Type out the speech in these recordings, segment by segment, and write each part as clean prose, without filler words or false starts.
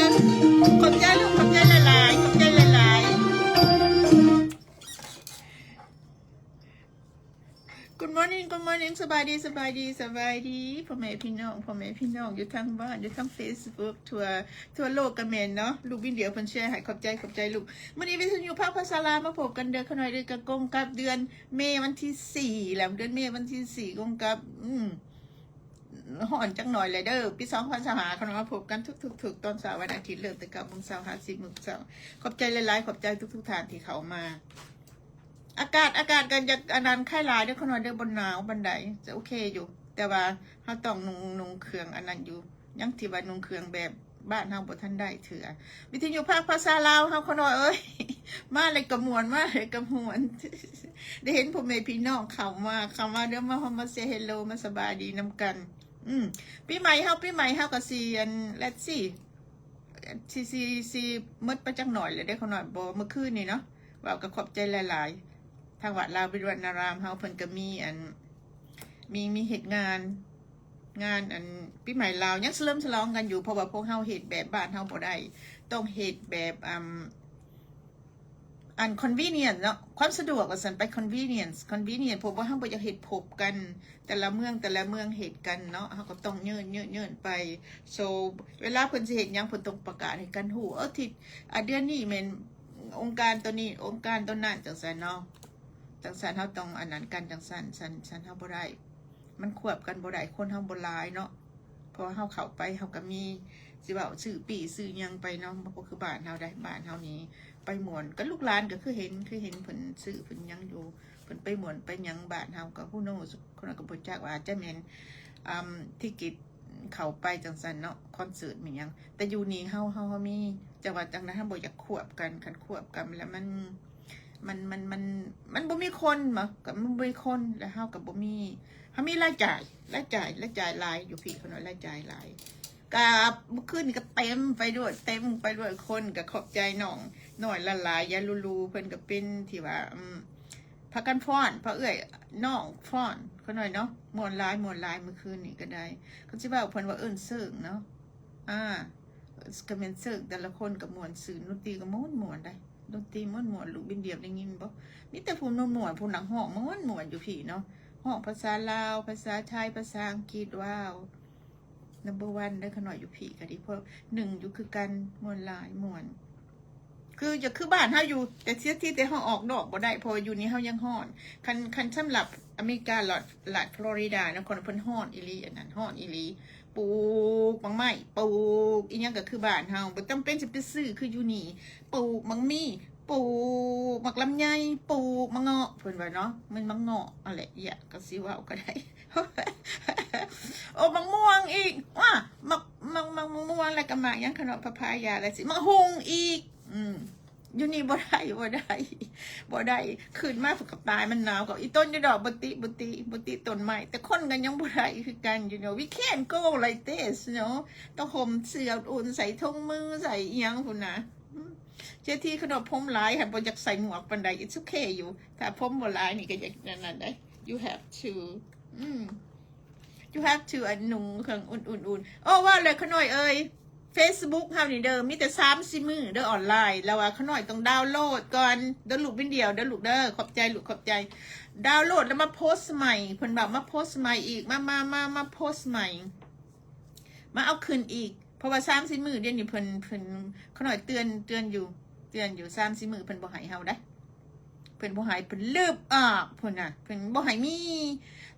ขอบใจลูกขอบใจหลายๆขอบใจหลายๆ Good morning Good morning สบายดีพ่อแม่พี่น้องอยู่ทางบ้านอยู่ทาง Facebook ทั่วโลกกันแม่นเนาะลูกวินเดียวเพิ่นแชร์ให้ขอบใจลูกมื้อนี้วิทยุภาคภาษาลาวมาพบกันเด้อขน่อยเด้อกะกงกับเดือนเมษายนวันที่4แล้วเดือนเมษายนวันที่4กงกับฮ้อนจังหน่อยเลยเด้อปี2025ขน่อยมาพบกันทุกตอนเช้าวันอาทิตย์เริ่มแต่ 9:00 น50:00 นขอบใจหลายๆขอบใจทุกท่านที่เข้ามาอากาศกันจะอันนั้นไข้หลายเด้อขน่อยเด้อบนหนาวบันไดจะโอเคอยู่แต่ว่าเฮาต้องนุ่งเครื่องอันนั้นอยู่ยังที่ว่านุ่งเครื่องแบบบ้านเฮาบ่ทันได้เถื่อวิทยุภาคภาษาลาวเฮาขน่อยเอ้ยมาเลยกระมวลได้เห็นพ่อแม่พี่น้องเข้ามาเด้อมาเซเฮลโลมาสบายดีนํกันปีใหม่เฮาก็สิอัน let's see สิหมดไปจักหน่อยเลยได้ขน่อยบ่เมื่อคืนนี่เนาะว่าก็ขอบใจหลายๆทางวัดลาววิรวนารามเฮาเพิ่นก็มีอันมีเหตุงานอันปีใหม่ลาวยังเฉลิมฉลองกันอยู่เพราะว่าพวกเฮาเฮ็ดแบบบ้านเฮาบ่ได้ต้องเฮ็ดแบบอัน convenient เนาะความสะดวกว่าซั่นไป convenient เพราะว่าเฮาบ่อยากเฮ็ดพบกันแต่ละเมืองเฮ็ดกันเนาะเฮาก็ต้องเยินไป so เวลาเพิ่นสิเฮ็ดหยังเพิ่นต้องประกาศให้กันฮู้ทิศเดือนนี้แม่นองค์การตัวนี้องค์การตัวนั้นจังซั่นเนาะจังซั่นเฮาต้องอันนั้นกันจังซั่นเฮาบ่ได้มันควบกันบ่ได้คนเฮาบ่หลายเนาะเพราะเฮาเข้าไปเฮาก็มีสิเว้าชื่อปีชื่อหยังไปเนาะบ่คือบ้านเฮาได้บ้านเฮานี้ไปหมวนก็ลูกหลานก็คือเห็นเพิ่นชื่อเพิ่นหยังอยู่เพิ่นไปหมวนไปหยังบ้านเฮาก็ผู้โน้คนก็บ่จักว่าอาจจะแม่นที่กิจเข้าไปจังซั่นเนาะคอนเสิร์ตมีหยังแต่อยู่นี่เฮามีจังหวัดจังนั้นเฮาบ่อยากควบกันคันควบกันแล้วมันบ่มีคนบ่กับมันบ่มีคนแล้วเฮาก็บ่มีเฮามีรายจ่ายหลายอยู่พี่เขาน้อยรายจ่ายหลายกับเมื่อคืนนี่ก็เต็มไปด้วยคนก็ขอบใจน้องน้อยละลายยาลูเพิ่นก็เป็นที่ว่าพากันฟ้อนพาเอื้อยน้องฟ้อนเขาน้อยเนาะม่วนหลายเมื่อคืนนี่ก็ได้เขาสิว่าเพิ่นว่าเอิ้นเสิร์งเนาะก็แม่นเสิร์งแต่ละคนก็ม่วนซื่อดนตรีก็ม่วนได้ดนตรีม่วนลูกบินเดียบได้ยินบ่มีแต่ผู้ม่วนผู้หนังห้องม่วนอยู่พี่เนาะห้องภาษาลาวภาษาไทยภาษาอังกฤษว้าว number 1ได้ขน่อยอยู่พี่ก็ดีเพราะ1อยู่คือกันม่วนหลายม่วนคือจะคือบ้านเฮาอยู่แต่ที่เฮาออกดอกบ่ได้พออยู่นี่เฮายังฮ้อนคันสำหรับอเมริการัฐฟลอริดานะคนเพิ่นฮ้อนอีหลีอันนั้นฮ้อนอีหลีปลูกบางไม้ปลูกอีหยังก็คือบ้านเฮาบ่จำเป็นสิไปซื้อคืออยู่นี่ปลูกบางมีปลูกมักลำไยปลูกมะเงาะเพิ่นว่าเนาะมันมะเงาะอะไรอย่าก็สิว่าก็ได้ โอ้มะม่วงอีกว่ามะม่วงอะไรกับหมากยังขนมพะพายาอะไรสิมะฮุงอีกอยู่นี่บ่ได้ขึ้นมาฝึกกับตายมันหนาวกับอีต้นจะดอกบุติต้นไม้แต่คนกันยังบ่ได้คือกันwe can't go like this เนาะต้องห่มเสื้ออุ่นใส่ถุงมือใส่อีหยังพุ่นนะเจ้าที่ขนมผมหลายหันบ่อยากใส่หมวกปานใด it's okay อยู่ถ้าผมบ่หลายนี่ก็อย่างนั้นได้ you have to you have to นุ่งเครื่องอุ่นโอ้ว่าเลยขน่อยเอ้ย Facebook เฮานี่เด้อมีแต่3-4 มื้อเด้อออนไลน์แล้วว่าขน่อยต้องดาวน์โหลดก่อนเด้อลูกวินเดียวเด้อลูกเด้อขอบใจลูกขอบใจดาวน์โหลดแล้วมาโพสต์ใหม่เพิ่นบอกมาโพสต์ใหม่อีกมาโพสต์ใหม่มาเอาคืนอีกเพราะว่า3-4 มื้อเดี๋ยวนี้เพิ่นขน่อยเตือนอยู่3-4 มื้อเพิ่นบ่ให้เฮาได้เพิ่นบ่ให้เพิ่นลืบออกเพิ่นน่ะเพิ่นบ่ให้มี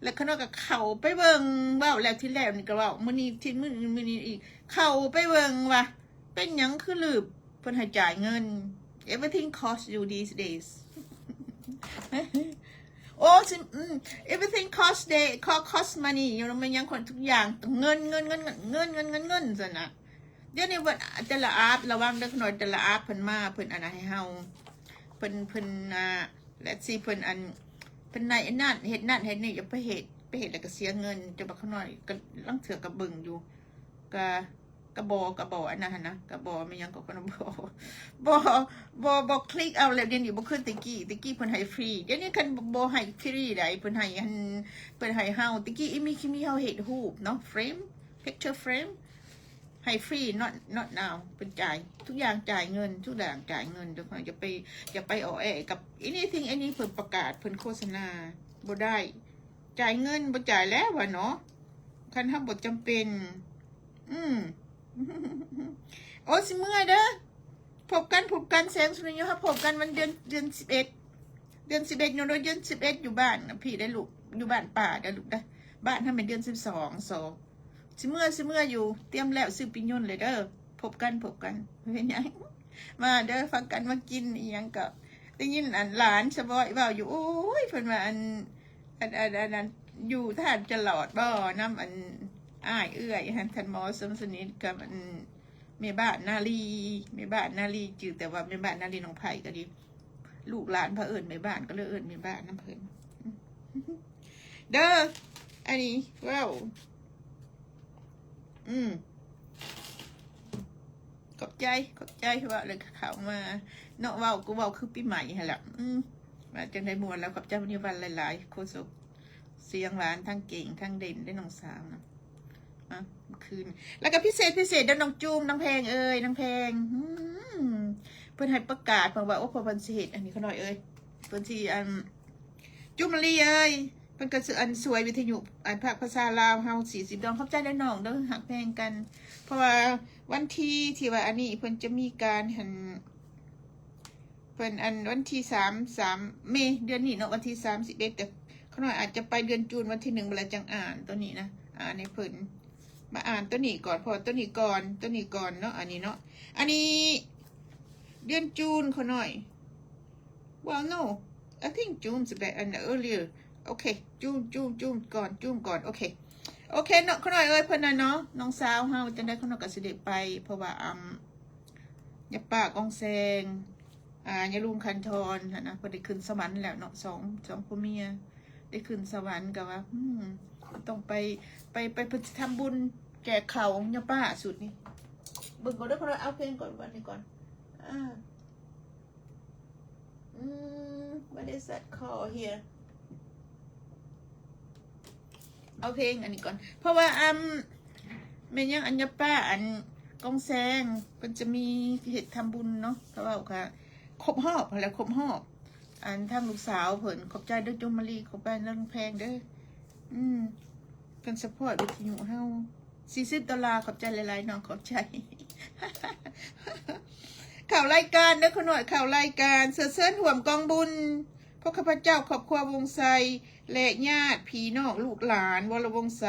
แล้วขน่อยก็เข้าไปเบิ่งเว้าแล้วที่แล้วนี่ก็เว้ามื้อนี้ที่มื้อนี้อีกเข้าไปเบิ่งว่าเป็นหยังคือลืบเพิ่นให้จ่ายเงิน everything cost you these days โอ้everything cost money อยู่มันยังคนทุกอย่างเงินซั่นน่ะเดี๋ยวนี้ว่าแต่ละอาร์ตระวังเด้อขน่อยแต่ละอาร์ตเพิ่นมาเพิ่นอันนั้นให้เฮาเพิ่นlet's see เพิ่นในนั่นเฮ็ดนั่นเฮ็ดนี่อย่าไปเฮ็ดแล้วก็เสียเงินจะบักเขาหน่อยก็ลังเถื่อกับเบิ่งอยู่กระบอกอันนั้นนะกระบอกมันยังก็คนบ่คลิกเอาแล้วเดี๋ยวนี้บ่ขึ้นตะกี้เพิ่นให้ฟรีเดี๋ยวนี้คันบ่ให้ฟรีได้เพิ่นให้เฮาตะกี้มีเฮาเฮ็ดรูปเนาะเฟรม picture frame ให้ฟรี not now เป็นจ่ายทุกอย่างจ่ายเงินทุกอย่างจ่ายเงินทุกคนอย่าไปออแอกับ anything อันนี้เพิ่นประกาศเพิ่นโฆษณาบ่ได้จ่ายเงินบ่จ่ายแล้ววะเนาะคันถ้าบ่จำเป็นโอ้สิเมื่อเด้อพบกันแสงสุริยะพบกันวันเดือน11เดือน11อยู่เดือน11อยู่บ้านนะพี่ได้ลูกอยู่บ้านป่าได้ลูกได้บ้านถ้าเป็นเดือน12สิเมื่ออยู่เตรียมแล้วซื้อปิ้งย่นเลยเด้อพบกันเป็นยังมาเด้อฟังกันมากินอีหยังก็ได้ยินอันหลานสะบอยเว้าอยู่โอ้ยเพิ่นว่าอันอยู่ท่านจะหลอดบ่น้ำอันอ้ายเอื้อยท่านหมอสมสนิทกับอันแม่บ้านนาลีจื่อแต่ว่าแม่บ้านนาลีน้องไผ่ก็ดีลูกหลานพระเอิญแม่บ้านก็เลยเอิญแม่บ้านน้ำเพิ่นเด้ออันนี้ว้าวขอบใจว่าเลยเขามาเนาะว้าวกูว้าวคือปีใหม่ฮะแหละมาจังได้มวลแล้วขอบใจวันนี้วันหลายๆโคศกเสียงหลานทั้งเก่งทั้งเด่นได้น้องสาวนะคืนแล้วก็พิเศษเดี๋ยวน้องจูมน้องแพงน้องแพงเพื่อนให้ประกาศบอกว่าโอ้พอพันสิเหตุอันนี้เขาหน่อยเพื่อนที่จุมลีเพื่อนก็สื่ออันสวยวิทยุภาษาลาวเฮา40 ดองเข้าใจได้น้องเด้อหักแพงกันเพราะว่าวันที่ว่าอันนี้เพื่อนจะมีการเพื่อนวันที่3 เมษเดือนนี้เนาะวันที่31แต่เขาหน่อยอาจจะไปเดือนจูนวันที่1เวลาจังอ่านตัวนี้นะในเพื่อนมาอ่านตัวนี้ก่อนพอตัวนี้ก่อนเนาะอันนี้เนาะอันนี้เดือนจูนเขาหน่อย well no I think June's better and earlier โอเคจูนก่อนโอเคเนาะเขาหน่อยเพิ่นน่ะเนาะน้องสาวเฮาจังได้เขาหน่อยก็สิได้ไปเพราะว่ายาป้ากองแซงยาลุงคันทรนะเพิ่นได้ขึ้นสวรรค์แล้วเนาะสองผัวเมียได้ขึ้นสวรรค์ก็ว่าต้องไปเพิ่นทำบุญแจกเขายาป้าสุดนี่เบิ่งก่อนเด้อเขาเอาเพลงก่อนวันนี้ก่อนwhat is that call here เอาเพลงอันนี้ก่อนเพราะว่าแม่ยังอัญญาป้ากองแซงมันจะมีเหตุทำบุญเนาะเขาบอกค่ะครบรอบทางลูกสาวเพิ่นขอบใจเด้อจุมมารีขอบใจเรื่องแพงเด้อเป็นซัพพอร์ตวิทยุเฮา$40ขอบใจหลายๆน้องขอบใจ ข่าวรายการเด้อขน่อยข่าวรายการเสิร์ชห่วมกองบุญพวกข้าพเจ้าครอบครัววงไซและญาติพี่น้องลูกหลานวรวงไซ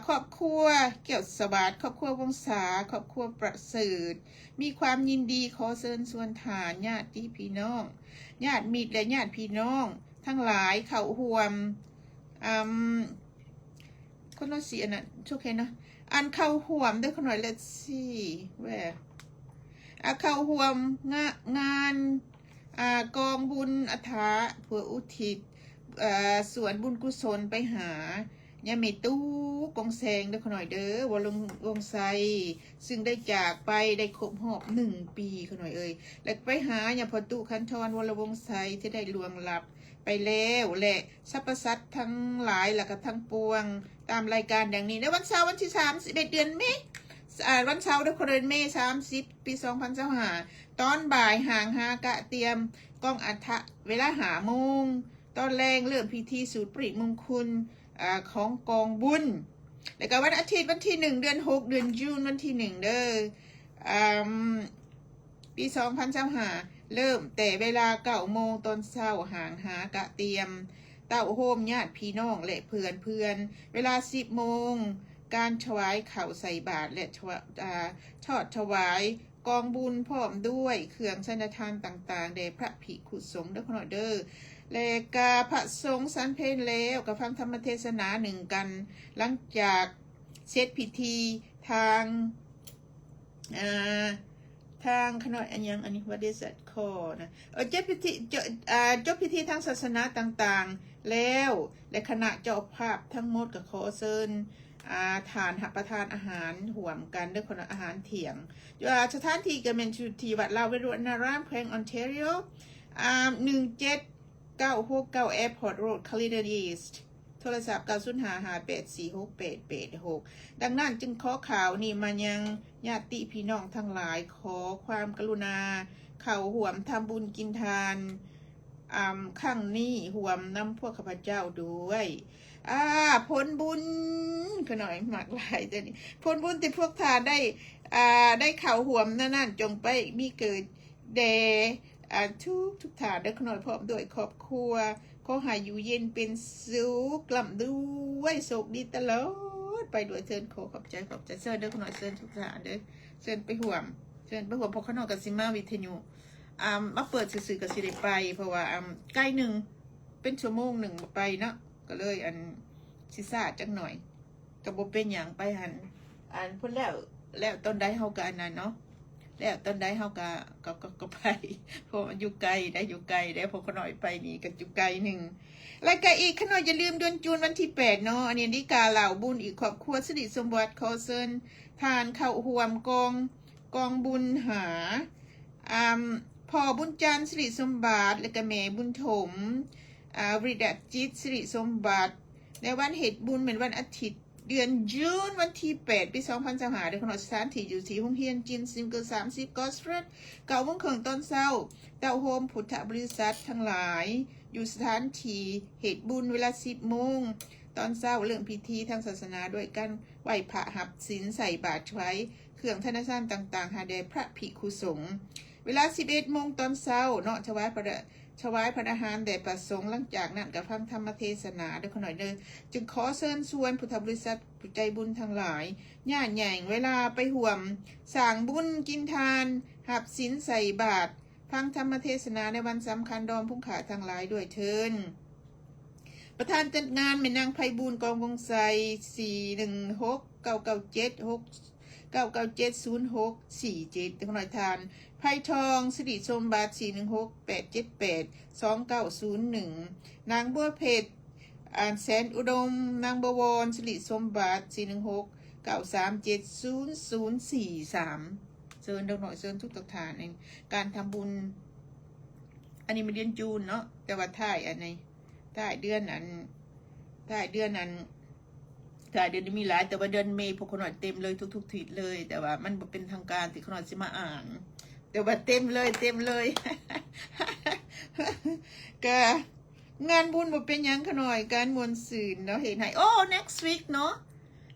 ครอบครัวเกี่ยวสวัสดิ์ครอบครัววงศาครอบครัวประเสริฐมีความยินดีขอเชิญชวนฐานญาติพี่น้องญาติมิตรและญาติพี่น้องทั้งหลายเข้าห่วมคนละสีอันนั้นโอเคนะอันเข้าห่วมด้วยขน่อย let's see where เข้าห่วมงานกองบุญอัฐาเพื่ออุทิศส่วนบุญกุศลไปหายาเมตู้กองแซงเด้อขน่อยเด้อวงไซซึ่งได้จากไปได้ครบรอบ1 ปีขน่อยและไปหายาพอตุคันทรวรวงไซที่ได้ล่วงลับไปแล้วและสรรพสัตว์ทั้งหลายและก็ทั้งปวงตามรายการอย่างนี้ในวันเสาร์วันที่31 เดือนเมษวันเสาร์เดือนเมษ30 ปี 2025ตอนบ่ายห่างกะเตรียมกองอัฐะเวลา5 โมงตอนแรงเริ่มพิธีสูตรปริมงคลของกองบุญแล้วก็วันอาทิตย์วันที่1 เดือน 6 เดือนจูนวันที่1เด้อปี 2025เริ่มแต่เวลา9 โมงตอนเช้าห่างกะเตรียมเต้าโฮมญาติพี่น้องและเพื่อนเวลา10 โมงการถวายข่าวใส่บาตรและทอดถวายกองบุญพร้อมด้วยเครื่องสังฆทานต่างๆแด่พระภิกขุสงฆ์เด้อขอเด้อและกาพระสงฆ์สรรเพลแล้วกับฟังธรรมเทศนา1 กันหลังจากเสร็จพิธีทางขนอยอันยังอันนี้ว่าได้สัตว์คอนะจบพิธีทางศาสนาต่างๆแล้วและคณะเจ้าภาพทั้งหมดกับขอเชิญทานหับประทานอาหารห่วมกันด้วยคนอาหารเถียงสถานที่ก็เป็นที่วัดลาวเวรุณารามแขวงออนแทรีโอ17 969 Airport Road Caledon East โท ทรศัพท์905584688ดังนั้นจึงขอข่าวนี่มายังญาติพี่น้องทั้งหลายขอความกรุณาเข้าห่วมทำบุญกินทานข้างนี้ห่วมนำพวกข้าพเจ้าด้วยผลบุญขน่อยมากหลายแต่นี่ผลบุญที่พวกทานได้เข่าห่วมนั่นจงไปมีเกิดแด่ทุกทานได้ขน่อยพร้อมด้วยครอบครัวขอให้อยู่เย็นเป็นสุขกล่ำด้วยโชคดีตลอดไปด้วยเชิญขอบใจเชิญเด้อขน่อยเชิญทุกทานเด้อเชิญไปห่วมพวกขน่อยกับซิมาวิทยุมาเปิดสื่อกับสิได้ไปเพราะว่าใกล้หนึ่งเป็นชั่วโมงหนึ่งไปเนาะก็เลยซิซ่าจังหน่อยกับโบเป็นอย่างไปพุ่นแล้วต้นได้เฮากันนั่นเนาะแล้วต้นได้เฮาก็ไปเพราะอยู่ไกลได้พอขน่อยไปนี่ก็อยู่ไกลหนึ่งแล้วก็อีกขน่อยอย่าลืมเดือนจูนวันที่8เนาะอันนี้นิกาเหล่าบุญอีกครอบครัวสิริสมบัติขอเชิญทานเข้าห่วมกองบุญหาพ่อบุญจันทร์สิริสมบัติและก็แม่บุญถมวริดาจิตสิริสมบัติในวันเหตุบุญเป็นวันอาทิตย์เดือนจูนวันที่8ปี2025โดยขนมสถานที่อยู่ที่โรงเรียนจินซิมเกิล30กอสเฟรด9 โมงครึ่งตอนเช้าเต้าโฮมพุทธบริษัททั้งหลายอยู่สถานที่เหตุบุญเวลา10 โมงตอนเช้าเรื่องพิธีทางศาสนาด้วยกันไหว้พระหับศีลใส่บาตรไว้เครื่องธนสารต่างๆหาแด่พระภิกขุสงฆ์เวลา11 โมงตอนเช้าเนาะถวายพระอาหารแด่ประสงค์หลังจากนั้นกับฟังธรรมเทศนาด้วยขน่อยเด้อจึงขอเชิญชวนพุทธบริษัทผู้ใจบุญทั้งหลายญาติใหญ่เวลาไปห่วมสร้างบุญกินทานหับศีลใส่บาตรฟังธรรมเทศนาในวันสำคัญดอมพุ่งขาทั้งหลายด้วยเทินประธานจัดงานแม่นางไพบูลย์กองวงไซ416-997-0647-0647ขน่อยทานไผ่ทองสิริสมบัติ416-878-2901นางบัวเพชรแสนอุดมนางบวรสิริสมบัติ416-937-0043เชิญเด็กหน่อยเชิญทุกตฐานในการทำบุญอันนี้มาเดือนจูนเนาะแต่ว่าถ่ายเดือนนั้นมีหลายแต่ว่าเดือนเมษพวกขน่อยเต็มเลยทุกทิศเลยแต่ว่ามันเป็นทางการที่ขน่อยจะมาอ่านแต่ว่าเต็มเลย ก็งานบุญบ่เป็นยังขน่อยการมวลสื่นเนาะเห็นไหมnext week เนาะ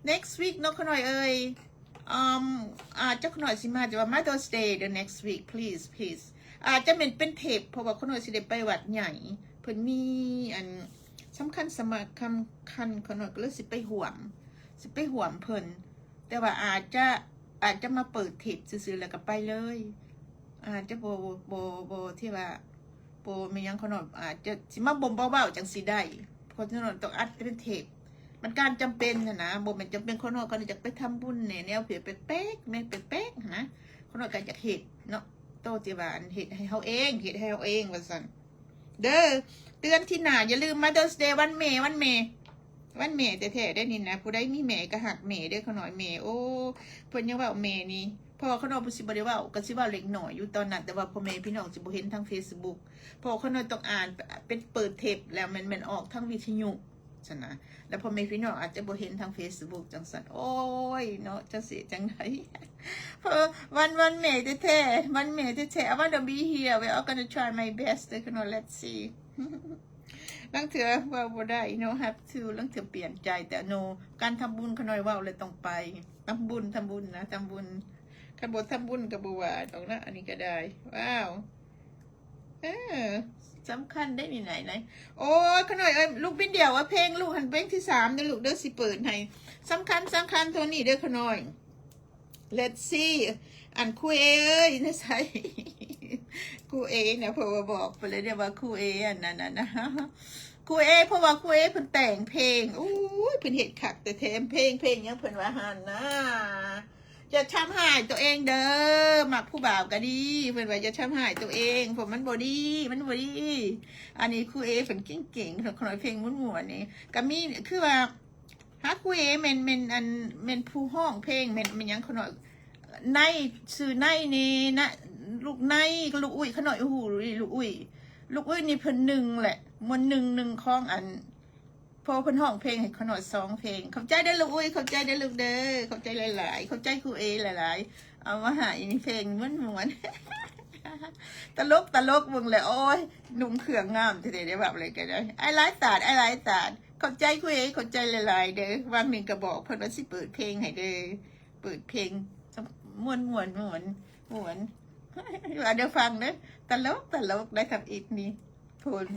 next week เนาะขน่อยเอ้ยเจ้าขน่อยสิมาจะว่า Mother's Day the next week please จะเป็นเทปเพราะว่าขน่อยสิได้ไปวัดใหญ่เพิ่นมีสำคัญสมัครคันขน่อยก็เลยสิไปห่วมเพิ่นแต่ว่าอาจจะมาเปิดเทปซื่อๆแล้วก็ไปเลยอาจจะโบที่ว่าโบมียังขนมอาจจะสิมาบ่มเบาๆจังสิได้เพราะฉะนั้นต้องอัดเป็นเทปมันการจำเป็นนะโบมันจำเป็นคนนอกคนจะไปทำบุญเนี่ยแนวเผื่อเป๊กๆไม่เป๊กๆนะคนนอกการจะเหตุเนาะโตจีบานเหตุให้เขาเองว่าสันเด้อเตือนที่หนาอย่าลืม Mother's Day วันเมย์แต่แท้ได้นี่นะผู้ใดมีเมย์ก็หักเมย์ได้ขน่อยเมย์โอ้เพิ่นยังว่าเมย์นี่พอเขานอนผู้สิบริว่าก็สิว่าเล็กหน่อยอยู่ตอนนั้นแต่ว่าพอเมย์พี่น้องสิบ่เห็นทาง Facebook พอเขานอนต้องอ่านเป็นเปิดเทปแล้วมันออกทางวิทยุฉะนะแล้วพอเมย์พี่น้องอาจจะบ่เห็นทาง Facebook จังซั่นโอ้ยเนาะจะเสียจังไดเพอวันเมย์แท้ๆI want to be here we are gonna try my best let's see ลังเถื่อว่าบ่ได้ have to ลังเถื่อเปลี่ยนใจแต่การทำบุญขน่อยว่าเลยต้องไปทำบุญนะทำบุญขันบททำบุญกับบัวตรงนั้นอันนี้ก็ได้ว้าวสำคัญได้นี่ไหนโอ้ยขน่อยลูกเป็นเดี่ยวว่าเพลงลูกหันเพลงที่3เดี๋ยวลูกเด้อสิเปิดให้สำคัญตัวนี้เด้อขน่อย let's see อันครูเอ้ยนะใช่ครูเอเนี่ยพอบอกไปเลยเดี๋ยวว่าครูเออันนั้นนะครูเอเพราะว่าครูเอเพิ่นแต่งเพลงอู้ยเพิ่นเฮ็ดคักแต่แถมเพลงยังเพิ่นว่าหันนะจะทำหายตัวเองเด้อมักผู้บ่าวก็ดีเพิ่นว่าจะทำหายตัวเองผมมันบ่ดีอันนี้ครูเอเพิ่นเก่งๆขน่อยเพลงม่วนๆนี่ก็มีคือว่าฮักครูเอแม่นผู้ห้องเพลงแม่นยังขน่อยในชื่อในนี่นะลูกในลูกอุ้ยขน่อยลูกอุ้ยนี่เพิ่น1แหละมัน1ของอันพ พอเพิ่นห้องเพลงให้ขนด2 เพลงเข้าใจได้อลูกอุ้ยเข้าใจได้อลูกเด้อเข้าใจหลายๆเข้าใจครูเอหลายๆเอามาหาอีนี่เพลงม่วนๆ ตลกมึงเลยโอ้ยนุ่งเครื่องงามทีเดียวแบบอะไรกันเลยไอ้หลายศาสตร์เข้าใจครูเอเข้าใจหลายๆเด้อวางหนึ่งกระบอกเพิ่นว่าสิเปิดเพลงให้เด้อเปิดเพลงม่วนว่าเดี๋ยวฟังเด้อตลกได้ทำอีกนี่พูน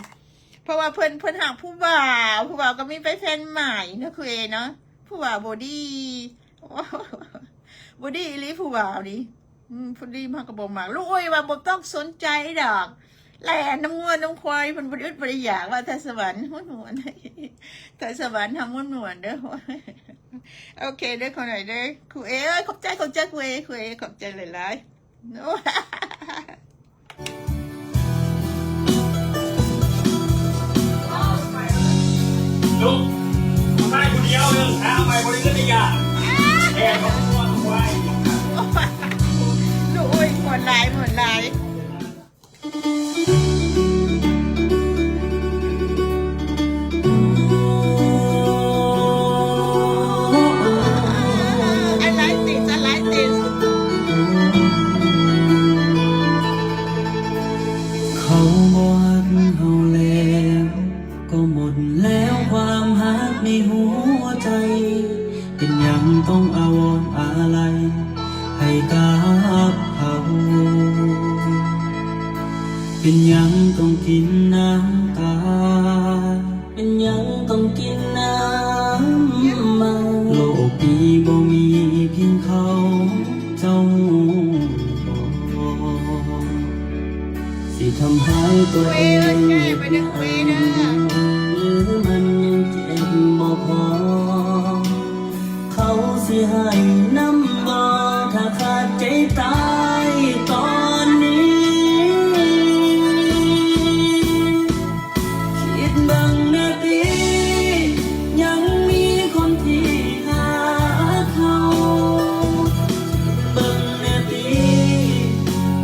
เพราะว่าเพิ่นหาผู้บ่าวก็มีไปแฟนใหม่นะครูเอเนาะผู้บ่าวบอดี้อีหลีผู้บ่าวนี่พอดีมากกระบอกมาลูกอ้ยว่าบ่ต้องสนใจดอกแหล่น้ำงัวน้ำควายมันบริบริอยากว่าถ้าสวรรค์ม่วนถ้าสวรรค์ทำม่วนเด้อโอเคเด้อคนไหนเด้อครูเอขอบใจครูเอขอบใจหลายๆโน้ลูกผู้ชายคนเดียวเรื่องหาไปบริเวณยาแค่ของตัวไว้ลูกอ้ยหมดลายเขาบอกเขาแล้วก็หมดแล้วความหักในหัวใจเป็นยังต้องอาวรณ์อะไรให้กับเขาเป็นยังต้องกินน้ำตาเป็นยังต้องกินน้ำมาโลกนี้บ่มีเพียงเขาเจ้าสิทำให้ตัวเองหรือมันยังเจ็บบ่พอเขาสิให้น้ำบ่ถ้าขาดใจตายตอนนี้คิดบังนาทียังมีคนที่หาเขาเบิ่งนาที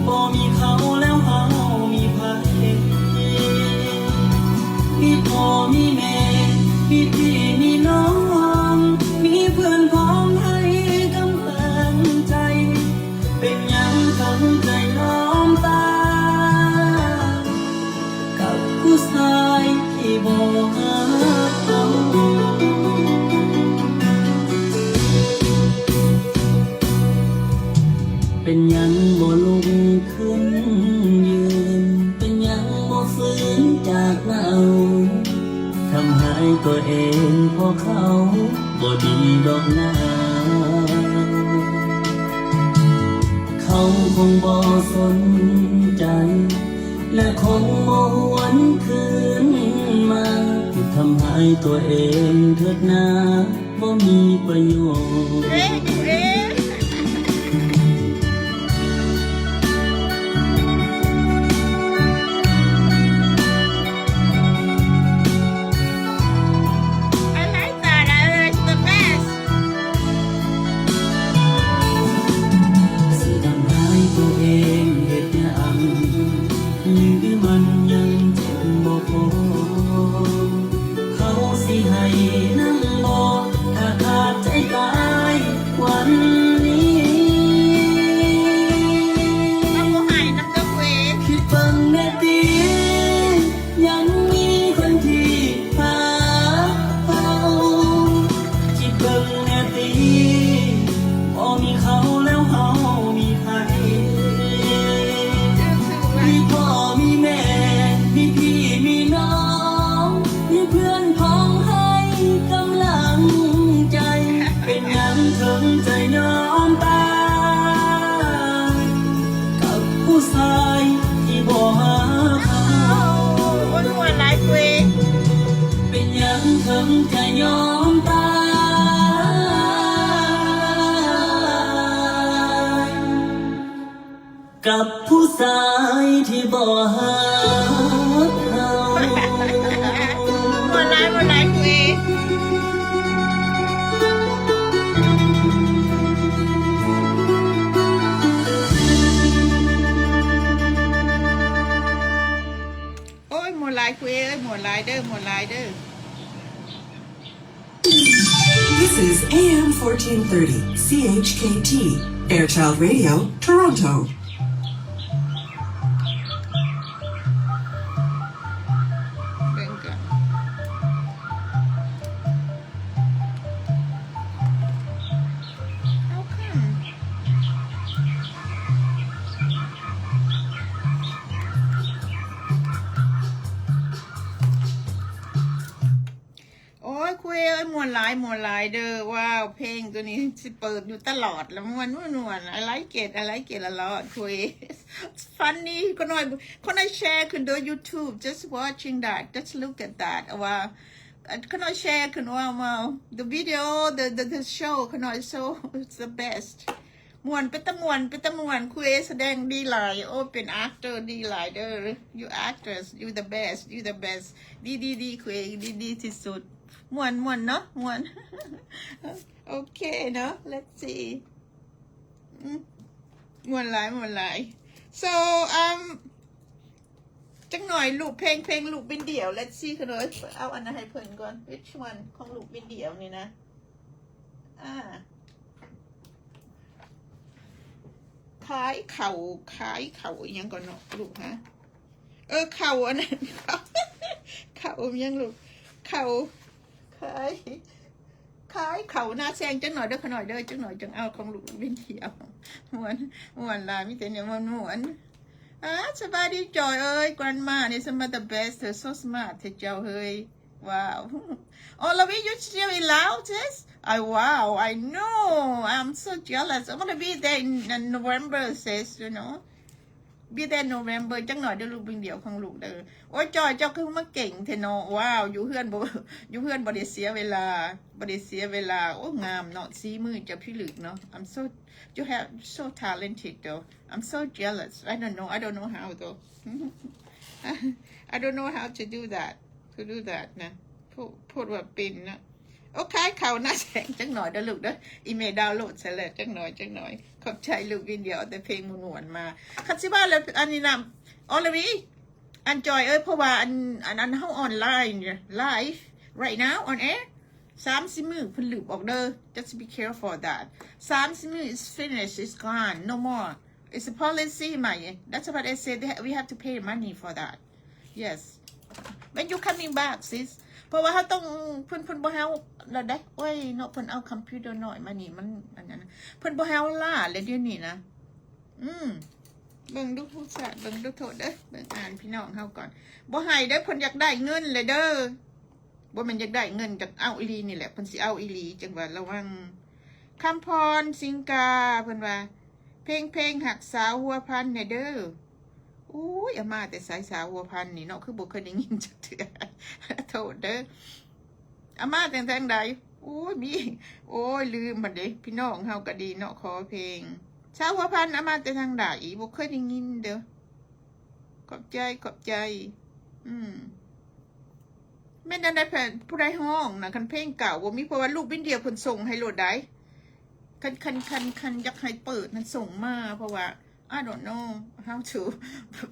บ่มีเขาแล้วเฮามีพ่อมีแม่มีพี่มีน้องมีเพื่อนพ้องให้กำลังใจเป็นยังทำใจน้อมตากับผู้ชายที่บอกเขาเป็นยังบ่ลุกขึ้นยืนเป็นยังบ่ฟื้นจากเงาทำให้ตัวเองเพราะเขาบ่ดีดอกหน้าเขาคงบ่สนใจและคงบ่หวนคืนมาที่ทำให้ตัวเองเถิดหน้าบ่มีประโยชน์กับผู้ชายที่บ่ฮักเขาบ่ร้ายคุยโอ้ยหมดลายคุยหมดลายเด้อ is AM 1430 CHKT, Fairchild Radio, Toronto. เบิ่งก่อนเอาค่ะโอ้ยคุยเอ้ยมวนหลายเด้อว้าวเพลงตัวนี้สิเปิดอยู่ตลอดแล้วมันม่วนI like it a lot คุย It's funny คนI share ขึ้นโดย YouTube just watching that just look at that ว่าคนI share ขึ้นว่า the video the show คน so it's the best ม่วนเป็นตะม่วนคุยแสดงดีหลายโอ้เป็น actor ดีหลายเด้อ you actors you the best ดีคุยดีที่สุดม่วนเนาะม่วน โอเคเนาะ let's see ม่วนหลาย so จังหน่อยลูกเพลงลูกเป็นเดี่ยว let's see กันเลยเอาอันนั้นให้เพิ่นก่อน which one ของลูกเป็นเดี่ยวนี่นะขายเข่าอีหยังก่อนเนาะลูกฮะเข่าอันนั้นเข่ายังลูกเข่าขายเข่าหน้าแซงจังหน่อยเด้อขน่อยเด้อจังหน่อยจังเอาของลูกเป็นเดี่ยวม่วนลามีแต่เนี่ยม่วนสบายดีจอยเอ้ย grandma นี่ some of the best เธอ so smart เธอเจ้าเฮ้ยว้าว all of you still in Laos wow I know I'm so jealous I want to be there in November sis you know be there November จังหน่อยเด้อลูกเป็นเดี่ยวของลูกเด้อโอ้ยจอยเจ้าคือมาเก่งเทเนาะว้าวอยู่เพื่อนบ่ได้เสียเวลาโอ้งามเนาะสีมือเจ้าพี่ลึกเนาะ I'm so you have so talented though I'm so jealous I don't know how though I don't know how to do that นะพูดว่าเป็นนะโอ้คล้ายเขาหน้าแสงจังหน่อยเด้อลูกเด้ออีเมลดาวน์โหลดเสร็จแล้วจังหน่อยขอบใจลูกวินเดียวแต่เพลงมวนๆมาคันสิว่าแล้วอันนี้นำออลวีอันจอยเพราะว่าอันเฮาออนไลน์ไลฟ์ right now on air 30 มื้อเพิ่นลืมออกเด้อ just be careful for that 30 มื้อ is finished it's gone no more it's a policy ใหม่ that's what I said we have to pay money for that yes when you coming back sis เพราะว่าเขาต้องเพิ่นบ่เฮาแล้วได้โอ้ยเนาะเพิ่นเอาคอมพิวเตอร์น้อยมานี่มันอันนั้นเพิ่นบ่เฮาล่าเลยเดี๋ยวนี้นะเบิ่งดูผู้ชายเบิ่งดูโทษเด้อเบิ่งอ่านพี่น้องเฮาก่อนบ่ให้เด้อเพิ่นอยากได้เงินเลยเด้อบ่แม่นอยากได้เงินจากเอาอีหลีนี่แหละเพิ่นสิเอาอีหลีจังว่าระวังคำพรสิงกาเพิ่นว่าเพลงหักสาวหัวพันเนี่ยเด้ออุ้ยอามาแต่สายสาวหัวพันนี่เนาะคือบ่เคยได้ยินจักเทื่อโทษเด้ออามาแต่งใดโอ้ยมีโอ้ยลืมบัดเด้พี่น้องเฮาก็ดีเนาะขอเพลงสาวหัวพันอามาแต่ทางใดบ่เคยได้ยินเด้อขอบใจแม่นได้แผ่นผู้ใดห้องนะคันเพลงเก่าบ่มีเพราะว่าลูกบินเดียวเพิ่นส่งให้โหลดได้คันอยากให้เปิดมันส่งมาเพราะว่าI don't know how to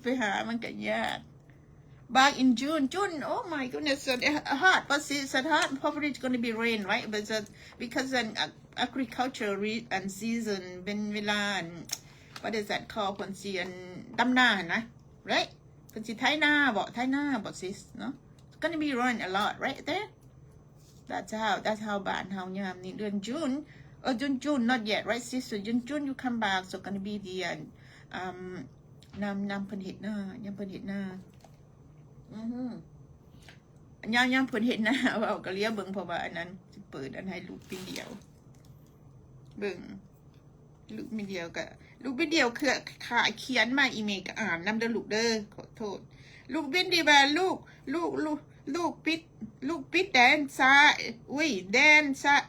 ไปหามันก็ยาก back in June oh my goodness so hot but it's hot probably it's going to be rain right but because an agriculture and season เป็นเวลา what is that called เพิ่นสิดำนานะ right เพิ่นสิไถนาบ่ sis เนาะ it's going to be rain a lot right there that's how บ้านเฮายามนี้เดือน June June not yet right sis so June you come back so going to be theนำเพิ่นเฮ็ดหน้ายามเพิ่นเฮ็ดหน้ายามเพิ่นเฮ็ดหน้าเว้าก็เลียเบิ่งเพราะว่าอันนั้นสิเปิดอันให้ลูกเป็นเดียวเบิ่งลูกมีเดียวก็ลูกเป็นเดียวคือขาเขียนมาอีเมลก็อ่านนำเด้อลูกเด้อขอโทษลูกเป็นดีว่าลูกปิดแดนซ้ายอุ้ยแดนซ้าย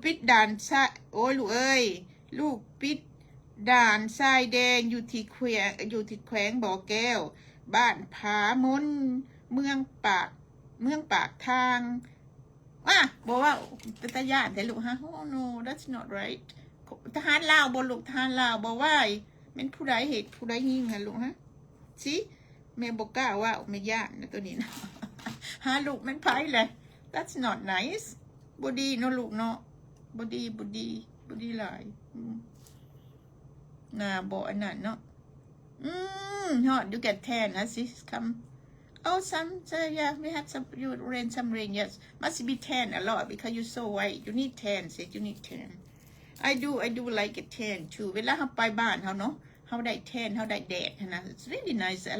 ปิดด่านซ้ายโอ้ยลูกเอ้ยลูกปิดด่านทรายแดงอยู่ที่แขวงบ่อแก้วบ้านผามนเมืองปากทางบอกว่าเป็นตาญาติแต่ลูกฮะ oh no that's not right ทหารลาวบ่ลูกทหารลาวบ่ว่าเป็นผู้ใดเหตุผู้ใดยิงฮะลูกฮะสิแม่บอกกล้าว่าไม่ญาตินะตัวนี้นะหาลูกมันไผเลย that's not nice บ่ดีเนาะลูกเนาะ บดีหลายหน้าบ่อันนั้นเนาะhot you get tan as this come oh some so yeah we have some you rain some rain yes must be tan a lot because you so white you need tan sis you need tan I do like it tan too เวลาเฮาไปบ้านเฮาเนาะเฮาได้tanเฮาได้แดดนะ it's really nice I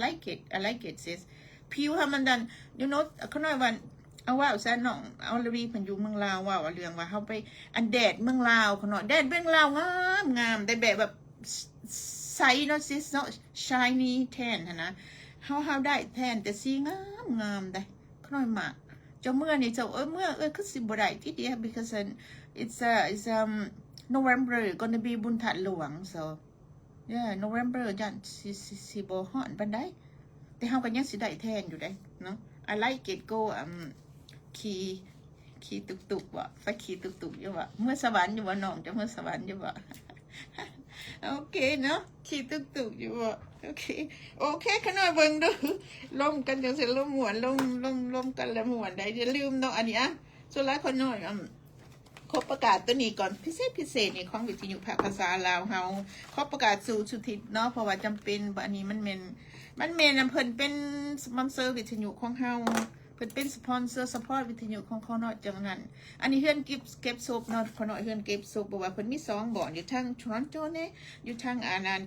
like it sis ผิวเฮามันดัน you know เขาน้อยวันเอาว่าซะน้องเอาละวีเพิ่นอยู่เมืองลาวว่าเรื่องว่าเฮาไปอันแดดเมืองลาวเขาน้อยแดดเมืองลาวงามได้แบบใสเนาะ sis เนาะ shiny tan นะเฮาได้แทนแต่สีงามได้เขาน้อยมากเจ้าเมื่อนี่เจ้าเมื่อคือสิบ่ได้ทีเดียว because it's November gonna be บุญถัดหลวง so yeah November จันสิบ่ฮ้อนปานใดแต่เฮาก็ยังสิได้แทนอยู่ได้เนาะ I like it goขี่ตุกว่ะไปขี่ตุกอยู่ว่ะเมื่อสวรรค์อยู่ว่ะน้องจะเมื่อสวรรค์อยู่ว่ะ โอเคเนาะขี่ตุกอยู่ว่ะโอเคขนาดเบิ่งดูล่มกันจังสิล่มหวนล่มกันแล้วหวนได้อย่าลืมเนาะอันนี้อ่ะสุดท้ายคนน้อยขอประกาศตัวนี้ก่อนพิเศษนี่ของวิทยุภาษาลาวเฮาขอประกาศสู่สุทิศเนาะเพราะว่าจำเป็นอันนี้มันเมนเพิ่นเป็นสปอนเซอร์วิทยุของเฮาเพิ่นเป็นสปอนเซอร์ซัพพอร์ตวิทยุของเขาน้อยจังนั้นอันนี้เฮือนเก็บศพเนาะเขาน้อยเฮือนเก็บศพบอกว่าเพิ่นมี2บ่อนอยู่ทางทอรอนโตเนี่ยอยู่ทาง